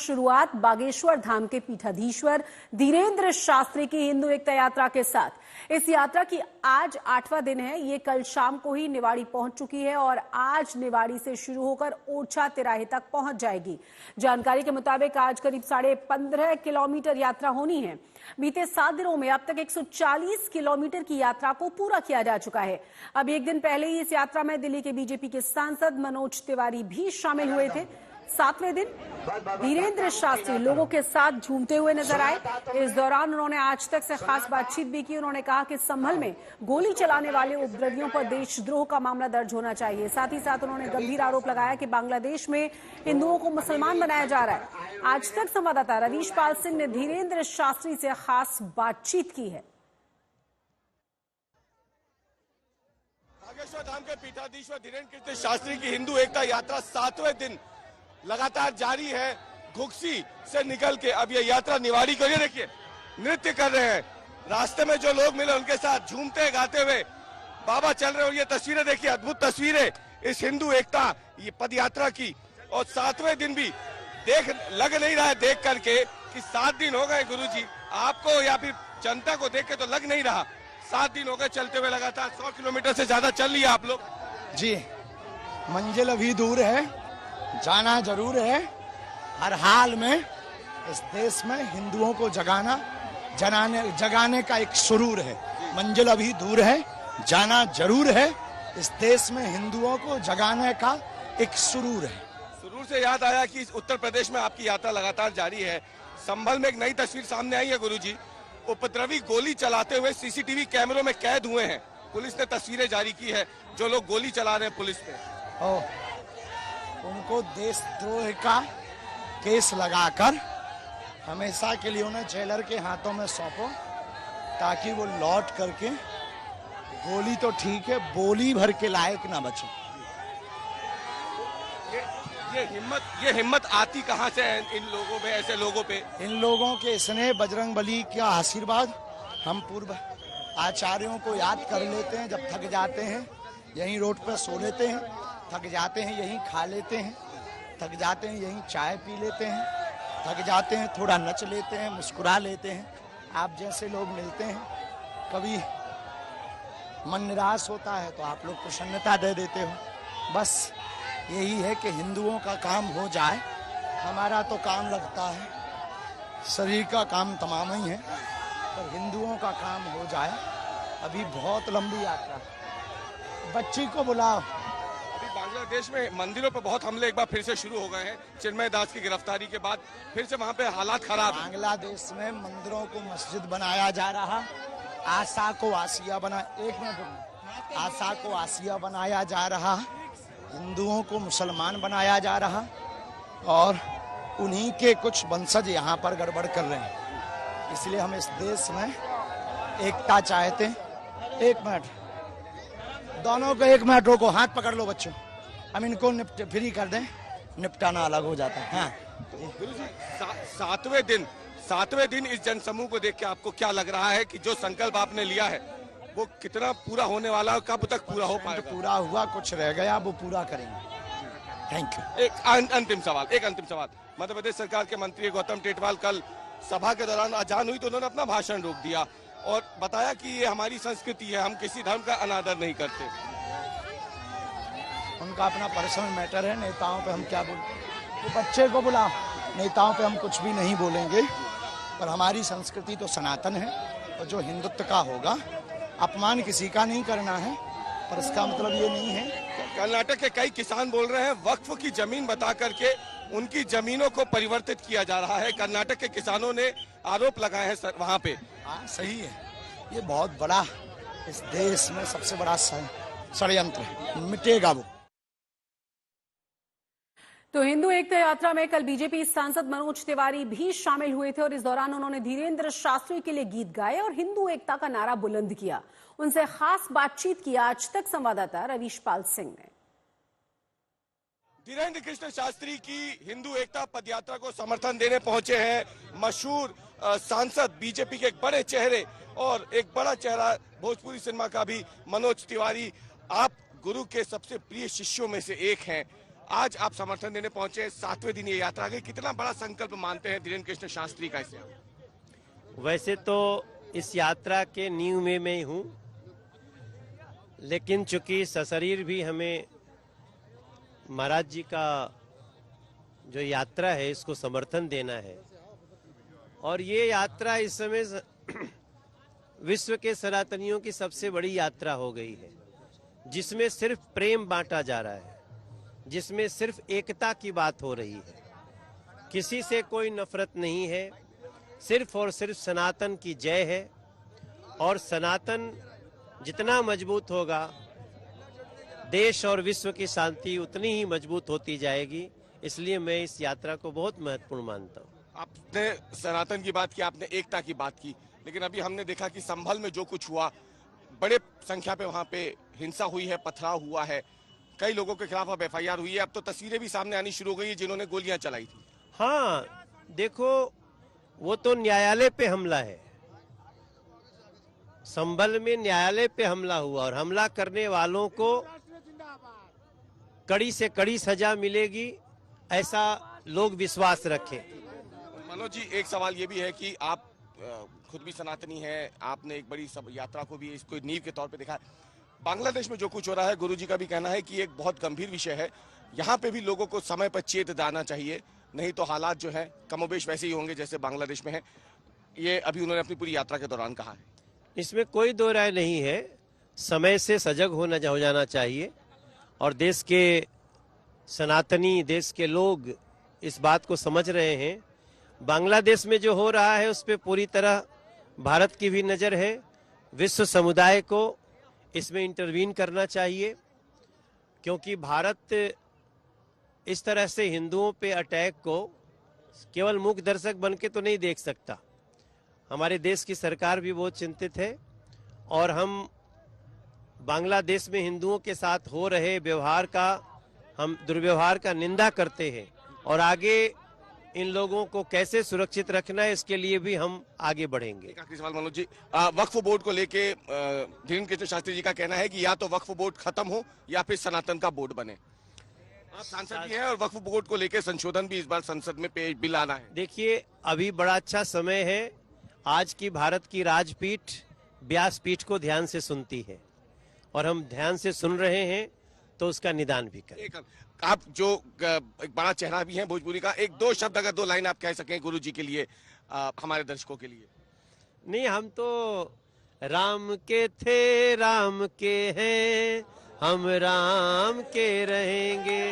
शुरुआत बागेश्वर धाम के पीठाधीश्वर धीरेन्द्र शास्त्री की हिंदू एकता यात्रा के साथ। इस यात्रा की आज 8वां दिन है। ये कल शाम को ही निवाड़ी पहुंच चुकी है और आज निवाड़ी से शुरू होकर ओरछा तिराहे तक पहुंच जाएगी। जानकारी के मुताबिक आज करीब 15.5 किलोमीटर यात्रा होनी है। बीते 7 दिनों में अब तक 140 किलोमीटर की यात्रा को पूरा किया जा चुका है। अब एक दिन पहले ही इस यात्रा में दिल्ली के बीजेपी के सांसद मनोज तिवारी भी शामिल हुए थे। 7वें दिन धीरेन्द्र शास्त्री लोगों के साथ झूमते हुए नजर आए। इस दौरान उन्होंने आज तक से खास बातचीत भी की। उन्होंने कहा कि संभल में गोली चलाने वाले उपद्रवियों पर देशद्रोह का मामला दर्ज होना चाहिए। साथ ही साथ उन्होंने गंभीर आरोप लगाया कि बांग्लादेश में हिंदुओं को मुसलमान बनाया जा रहा है। आज तक संवाददाता रवीश पाल सिंह ने धीरेन्द्र शास्त्री से खास बातचीत की है। बागेश्वर धाम के पीठाधीश्वर धीरेन्द्र कृष्ण शास्त्री की हिंदू एकता यात्रा 7वें दिन लगातार जारी है। घुक्सी से निकल के अब ये यात्रा निवाड़ी को, ये देखिए नृत्य कर रहे हैं। रास्ते में जो लोग मिले उनके साथ झूमते गाते हुए बाबा चल रहे हो। ये तस्वीरें देखिए, अद्भुत तस्वीरें इस हिंदू एकता ये पद यात्रा की। और 7वें दिन भी लग नहीं रहा है देख करके कि 7 दिन हो गए गुरुजी आपको या फिर जनता को देख के तो लग नहीं रहा। 7 दिन हो गए चलते हुए, लगातार 100 किलोमीटर से ज्यादा चल लिया आप लोग जी। मंजिल अभी दूर है, जाना जरूर है। हर हाल में इस देश में हिंदुओं को जगाने का एक सुरूर है। मंजिल अभी दूर है, जाना जरूर है। इस देश में हिंदुओं को जगाने का एक सुरूर है। सुरूर से याद आया कि उत्तर प्रदेश में आपकी यात्रा लगातार जारी है। संभल में एक नई तस्वीर सामने आई है गुरुजी। उपद्रवी गोली चलाते हुए सीसीटीवी कैमरों में कैद हुए हैं। पुलिस ने तस्वीरें जारी की है जो लोग गोली चला रहे हैं पुलिस पे। उनको देशद्रोह का केस लगाकर हमेशा के लिए उन्हें जेलर के हाथों में सौंपो ताकि वो लौट करके गोली तो ठीक है, बोली भर के लायक ना बचे। ये हिम्मत आती कहां से है इन लोगों में, ऐसे लोगों पे? इन लोगों के स्नेह, बजरंग बली का आशीर्वाद। हम पूर्व आचार्यों को याद कर लेते हैं। जब थक जाते हैं यहीं रोड पर सो लेते हैं, थक जाते हैं यहीं खा लेते हैं, थक जाते हैं यहीं चाय पी लेते हैं, थक जाते हैं थोड़ा नच लेते हैं, मुस्कुरा लेते हैं। आप जैसे लोग मिलते हैं, कभी मन निराश होता है तो आप लोग प्रसन्नता दे देते हो। बस यही है कि हिंदुओं का काम हो जाए। हमारा तो काम लगता है, शरीर का काम तमाम ही है, पर हिंदुओं का काम हो जाए। अभी बहुत लंबी यात्रा है। बच्ची को बुलाओ। अभी बांग्लादेश में मंदिरों पर बहुत हमले एक बार फिर से शुरू हो गए हैं। चिन्मय दास की गिरफ्तारी के बाद फिर से वहां पे हालात खराब हैं। बांग्लादेश में मंदिरों को मस्जिद बनाया जा रहा, आशा को आसिया बनाया जा रहा, हिंदुओं को मुसलमान बनाया जा रहा और उन्हीं के कुछ वंशज यहाँ पर गड़बड़ कर रहे हैं। इसलिए हम इस देश में एकता चाहते हैं। 1 मिनट, दोनों को 1 मिनट रोको, हाथ पकड़ लो बच्चों। हम इनको फ्री कर दें, निपटाना अलग हो जाता है। हाँ गुरुजी, 7वें दिन इस जनसमूह को देख के आपको क्या लग रहा है कि जो संकल्प आपने लिया है वो कितना पूरा होने वाला है, कब तक पूरा हो पाएगा? पूरा हुआ, कुछ रह गया, वो पूरा करेंगे। Thank you. एक अंतिम सवाल। मध्य प्रदेश सरकार के मंत्री गौतम टेटवाल कल सभा के दौरान अजान हुई तो उन्होंने अपना भाषण रोक दिया और बताया कि ये हमारी संस्कृति है, हम किसी धर्म का अनादर नहीं करते। उनका अपना पर्सनल मैटर है। नेताओं पे हम क्या बोलें? तो बच्चे को बुलाओ। नेताओं पे हम कुछ भी नहीं बोलेंगे, पर हमारी संस्कृति तो सनातन है और जो हिंदुत्व का होगा, अपमान किसी का नहीं करना है, पर इसका मतलब ये नहीं है। कर्नाटक के कई किसान बोल रहे हैं वक्फ की जमीन बता करके उनकी जमीनों को परिवर्तित किया जा रहा है। कर्नाटक के किसानों ने आरोप लगाए हैं वहां पे। हाँ सही है, ये बहुत बड़ा इस देश में सबसे बड़ा षड्यंत्र है, मिटेगा वो। तो हिंदू एकता यात्रा में कल बीजेपी सांसद मनोज तिवारी भी शामिल हुए थे और इस दौरान उन्होंने धीरेन्द्र शास्त्री के लिए गीत गाए और हिंदू एकता का नारा बुलंद किया। उनसे खास बातचीत की आज तक संवाददाता रवीश पाल सिंह ने। धीरेन्द्र कृष्ण शास्त्री की हिंदू एकता पदयात्रा को समर्थन देने पहुंचे हैं मशहूर सांसद, बीजेपी के एक बड़े चेहरे और एक बड़ा चेहरा भोजपुरी सिनेमा का भी मनोज तिवारी। आप गुरु के सबसे प्रिय शिष्यों में से एक हैं। आज आप समर्थन देने पहुंचे, 7वें दिन ये यात्रा गई, कितना बड़ा संकल्प मानते हैं धीरेन्द्र कृष्ण शास्त्री का इसे? वैसे तो इस यात्रा के नींव में मैं हूँ, लेकिन चूंकि सशरीर भी हमें महाराज जी का जो यात्रा है इसको समर्थन देना है, और ये यात्रा इस समय विश्व के सनातनियों की सबसे बड़ी यात्रा हो गई है, जिसमें सिर्फ प्रेम बांटा जा रहा है, जिसमें सिर्फ एकता की बात हो रही है, किसी से कोई नफरत नहीं है, सिर्फ और सिर्फ सनातन की जय है। और सनातन जितना मजबूत होगा, देश और विश्व की शांति उतनी ही मजबूत होती जाएगी। इसलिए मैं इस यात्रा को बहुत महत्वपूर्ण मानता हूँ। आपने सनातन की बात की, आपने एकता की बात की, लेकिन अभी हमने देखा कि संभल में जो कुछ हुआ, बड़े संख्या पे वहां पे हिंसा हुई है, पथराव हुआ है, कई लोगों के खिलाफ अब FIR हुई है। अब तो तस्वीरें भी सामने आनी शुरू हो गई है जिन्होंने गोलियां चलाई थी। हाँ, देखो, वो तो न्यायालय पे हमला है। संभल में न्यायालय पे हमला हुआ और हमला करने वालों को कड़ी से कड़ी सजा मिलेगी, ऐसा लोग विश्वास रखें। मनोज जी, एक सवाल ये भी है कि आप खुद भी सनातनी हैं, आपने एक बड़ी सब यात्रा को भी इसको नींव के तौर पे देखा है। बांग्लादेश में जो कुछ हो रहा है, गुरुजी का भी कहना है कि एक बहुत गंभीर विषय है, यहाँ पे भी लोगों को समय पर चेत देना चाहिए, नहीं तो हालात जो है कमोबेश वैसे ही होंगे जैसे बांग्लादेश में है। ये अभी उन्होंने अपनी पूरी यात्रा के दौरान कहा है। इसमें कोई दो राय नहीं है, समय से सजग हो जाना चाहिए, और देश के सनातनी, देश के लोग इस बात को समझ रहे हैं। बांग्लादेश में जो हो रहा है उस पर पूरी तरह भारत की भी नज़र है। विश्व समुदाय को इसमें इंटरवीन करना चाहिए, क्योंकि भारत इस तरह से हिंदुओं पे अटैक को केवल मूक दर्शक बन के तो नहीं देख सकता। हमारे देश की सरकार भी बहुत चिंतित है, और हम बांग्लादेश में हिंदुओं के साथ हो रहे व्यवहार का, हम दुर्व्यवहार का निंदा करते हैं, और आगे इन लोगों को कैसे सुरक्षित रखना है इसके लिए भी हम आगे बढ़ेंगे। एक आखिरी सवाल मनोज जी, वक्फ बोर्ड को लेके धीरेन्द्र कृष्ण शास्त्री जी का कहना है कि या तो वक्फ बोर्ड खत्म हो या फिर सनातन का बोर्ड बने। आप सांसद भी हैं और वक्फ बोर्ड को लेके संशोधन भी इस बार संसद में पेश बिल आना है। देखिए, अभी बड़ा अच्छा समय है। आज की भारत की राजपीठ व्यासपीठ को ध्यान से सुनती है, और हम ध्यान से सुन रहे हैं, तो उसका निदान भी करें। आप जो एक बड़ा चेहरा भी हैं भोजपुरी का, एक दो शब्द, अगर 2 लाइन आप कह सकें गुरु जी के लिए, हमारे दर्शकों के लिए। नहीं, हम तो राम के थे, राम के हैं, हम राम के रहेंगे।